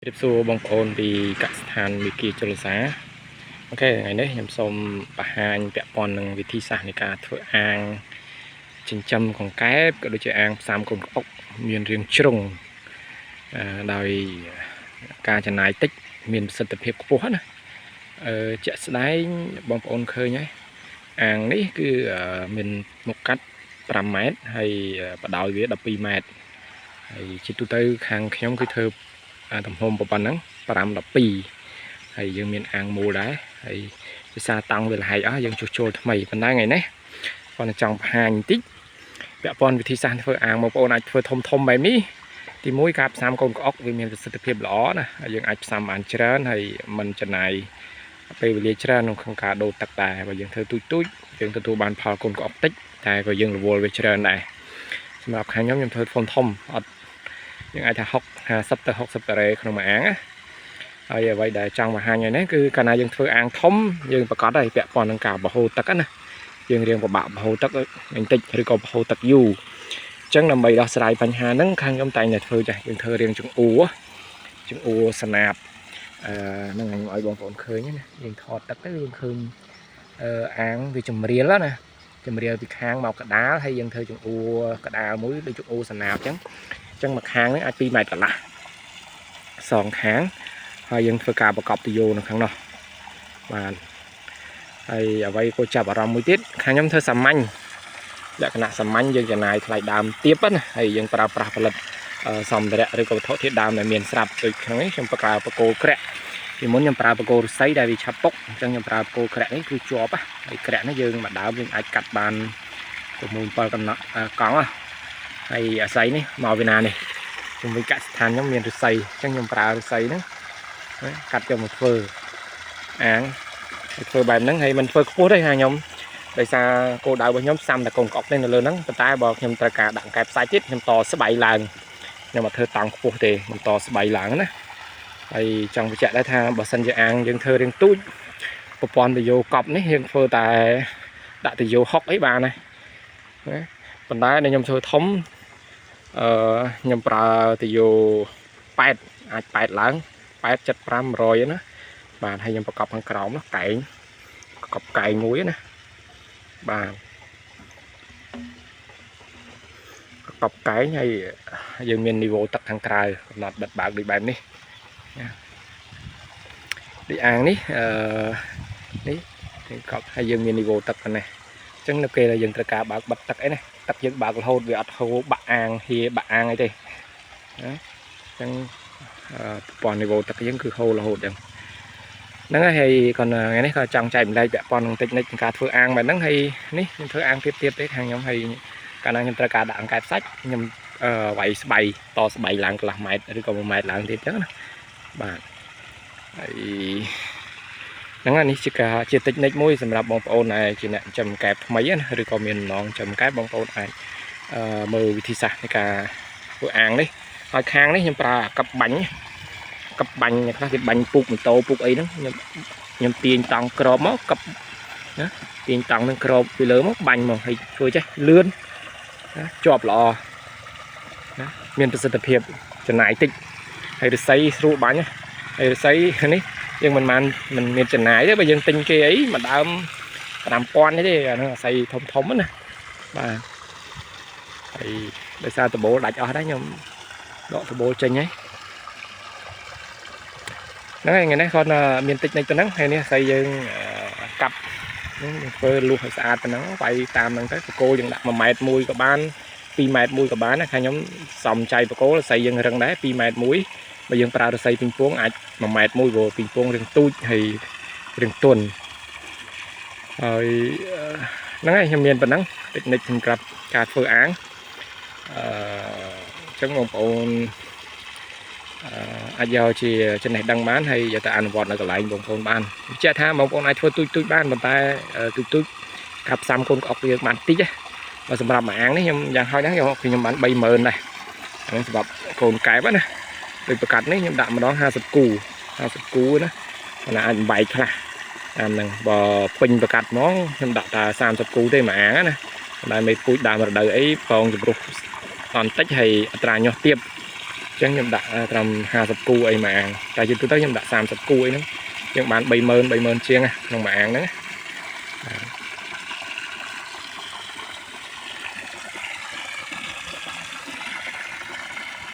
เรียบสูบองโอนปีกัสถานวิกิจลสาโอเคไงเนี่ยยำส้มปะหานเปียปอนหนึ่งวิธีศาสตร์ในการធ្វើអាងចិញ្ចឹមของកែបក៏ដូចជាអាងផ្សាំកូនក្អុកមានរាងជ្រុងដោយការចំណាយតិចមានប្រសិទ្ធភាពខ្ពស់ណាជាក់ស្ដែងបងប្អូនឃើញហើយអាងនេះគឺមានមុខកាត់5ម៉ែត្រហើយបដោយវា12ម៉ែត្រហើយជាទូទៅខាងខ្ញុំគឺធ្វើទំហំប៉ុណ្ណឹង5 12ហើយយើងមានអាងមូលដែរហើយភាសាតង់វាលហែកអស់យើងជួសជុលថ្មីប៉ុន្តែថ្ងៃនេះគាត់ចង់បង្ហាញបន្តិចពាក់ព័ន្ធវិធីសាស្ត្រធ្វើអាងបងប្អូនអាចធ្វើធំបែបនេះទីមួយការផ្សាំកូនក្អុកវាមានប្រសិទ្ធភាពល្អណាហើយយើងអាចផ្សាំបានច្រើនហើយមិនចំណាយពេលវេលាច្រើនក្នុងការដូរទឹកដែរបើយើងធ្វើទូចយើងទទួលបានផលកូនក្អុកតិចតែក៏យើងរវល់វាច្រើនដែរសម្រាប់ខាងខ្ញុំធ្វើធំអត់យើងអាចថា50ទៅ60ការ៉េក្នុងមួយអាងណាហើយអ្វីដែលចង់បង្ហាញហ្នឹងគឺកាលណាយើងធ្វើអាងធំយើងប្រកាសហើយពាក់ព័ន្ធនឹងការបហូរទឹកណាយើងរៀងពិបាកបហូរទឹកបន្តិចឬក៏បហូរទឹកយូរអញ្ចឹងដើម្បីដោះស្រាយបញ្ហាហ្នឹងខាងខ្ញុំតែងតែធ្វើចាស់យើងធ្វើរៀងចង្អួសណាបហ្នឹងខ្ញុំឲ្យបងប្អូនឃើញណាយើងថតទឹកទៅយើងឃើញអាងវាចម្រៀលណាចម្រៀលពីខាងមកកដាលហើយយើងធ្វើចង្អួកដាលមួយដូចចង្អួសណាបអញ្ចឹងមួយខាងហ្នឹងអាច2ម៉ែត្រកន្លះសងខាងហើយយើងធ្វើការប្រកបទយោនៅខាងនោះបាទហើយអ្វីក៏ចាប់អារម្មណ៍មួយទៀតខាងខ្ញុំធ្វើសាមញ្ញលក្ខណៈសាមញ្ញយើងចំណាយថ្លៃដើមទាបណាហើយយើងប្រើប្រាស់ផលិតសម្ភារៈឬក៏វត្ថុធាតុដើមដែលមានស្រាប់ដូចក្នុងនេះខ្ញុំប្រើបកគោក្រាក់ពីមុនខ្ញុំប្រើបកគោឫស្សីដែលវាឆាប់ពុកអញ្ចឹងខ្ញុំប្រើបកគោក្រាក់នេះគឺជាប់ហើយក្រាក់នេះយើងមួយដើមយើងអាចកាត់បាន6 7កំណត់កង់ហើយអាស័យនេះមកពីណានេះជំនួយកសិដ្ឋានខ្ញុំមានឫស្សីអញ្ចឹងខ្ញុំប្រើឫស្សីហ្នឹងកាត់យកមកធ្វើអាងធ្វើបែបហ្នឹងហើយមិនធ្វើខ្ពស់ទេហាខ្ញុំដោយសារគោលដៅរបស់ខ្ញុំផ្សំតែកូនក្អុកនេះនៅលើហ្នឹងប៉ុន្តែបើខ្ញុំត្រូវការដាក់កែបសាច់ទៀតខ្ញុំតស្បៃឡើងខ្ញុំមកធ្វើតង់ខ្ពស់ទេខ្ញុំតស្បៃឡើងណាហើយចង់បញ្ជាក់ដែរថាបើសិនជាអាងយើងធ្វើរៀងទូចប្រព័ន្ធទយោកប់នេះយើងធ្វើតែដាក់ទយោហុកអីបានណាប៉ុន្តែខ្ញុំធ្វើធំខ្ញុំប្រើទយោ8អាច8ឡើង8 75 100ណាបាទហើយខ្ញុំប្រកបខាងក្រោមនោះកែងប្រកបកែងមួយណាបាទប្រកបកែងហើយយើងមាននីវ៉ូទឹកខាងក្រៅកំណត់បិទបើកដូចបែបនេះដូចអាងនេះនេះកប់ហើយយើងមាននីវ៉ូទឹកប៉ុណ្ណេះអញ្ចឹងនៅពេលដែលយើងត្រូវការបើកបិទទឹកអីណាទឹកយើងបើករហូតវាអត់ហូរបាក់អាងហៀបាក់អាងអីទេណាអញ្ចឹងប្រព័ន្ធនីវ៉ូទឹកយើងគឺហូររហូតអញ្ចឹងហ្នឹងហើយcònថ្ងៃនេះក៏ចង់ចែកម្លែកពាក់ព័ន្ធនឹងតិចនិចក្នុងការធ្វើអាងបែបហ្នឹងហើយនេះខ្ញុំធ្វើអាងទៀតទេខាងខ្ញុំហើយកាលណាខ្ញុំត្រូវការដាក់អង្កែបសាច់ខ្ញុំវាយស្បៃតស្បៃឡើងកន្លះម៉ែត្រឬក៏1ម៉ែត្រឡើងទៀតអញ្ចឹងណាបាទហើយហ្នឹងនេះជាតិចនិចមួយសម្រាប់បងប្អូនដែលជាអ្នកចិញ្ចឹមកែបថ្មីណាឬក៏មានម្ដងចិញ្ចឹមកែបបងប្អូនអាចមើលវិធីសាស្ត្រនៃការធ្វើអាងនេះហើយខាងនេះខ្ញុំប្រើកັບបាញ់ខ្លះគេបាញ់ពុកម៉ូតូពុកអីហ្នឹងខ្ញុំទាញតង់ក្របមកកັບណាទាញតង់នឹងក្របពីលើមកបាញ់មកហើយធ្វើចេះលឿនណាជាប់ល្អណាមានប្រសិទ្ធភាពចំណាយតិចហើយឫស្សីស្រួលបាញ់ហើយឫស្សីនេះយើងមិនមានចំណាយទេបើយើងទិញគេអីមួយដើម5000ទេអាហ្នឹងឫស្សីធំណាបាទហើយដោយសារដបូលដាច់អស់ដែរខ្ញុំដកដបូលចេញហើយហ្នឹងហើយថ្ងៃនេះគាត់មានតិចនិចប៉ុណ្ណឹងហើយនេះស្អីយើងកាប់ធ្វើលុះឲ្យស្អាតប៉ុណ្ណឹងវាយតាមហ្នឹងទៅបកគោយើងដាក់1ម៉ែត្រ1ក៏បាន2ម៉ែត្រ1ក៏បានណាខាងខ្ញុំសំចៃបកគោស្អីយើងរឹងដែរ2ម៉ែត្រ1បើយើងប្រើរស័យពីងពងអាច1ម៉ែត្រ1ព្រោះពីងពងរៀងទូចហើយរៀងទន់ហើយហ្នឹងហើយខ្ញុំមានប៉ុណ្ណឹងតិចនិចសម្រាប់ការធ្វើអាងអញ្ចឹងបងប្អូនអាចយកជាចំណេះដឹងបានហើយយកទៅអនុវត្តនៅកន្លែងបងប្អូនបានបញ្ជាក់ថាបងប្អូនអាចធ្វើទូចបានប៉ុន្តែទូចការផ្សំកូនក្អុកយើងបានតិចបើសម្រាប់មួយអាងនេះខ្ញុំយ៉ាងហោចណាស់ខ្ញុំបាន30000ដែរហ្នឹងសម្រាប់កូនកែបណាដូចប្រកាត់នេះខ្ញុំដាក់ម្ដង50គូណាណាអាចបែកខ្លះតាមហ្នឹងបើពេញប្រកាត់ហ្មងខ្ញុំដាក់តែ30គូទេមួយអាងណាតែមេពូជដើមរដូវអីផងជំរុះតន្តិចហើយអត្រាញាស់ទាប chẳng nhầm đã tầm 20 cu ấy mà tại vì tôi tới nhầm đã 30 cu ấy nữa nhưng bạn 70 chiên à nông mạng nữa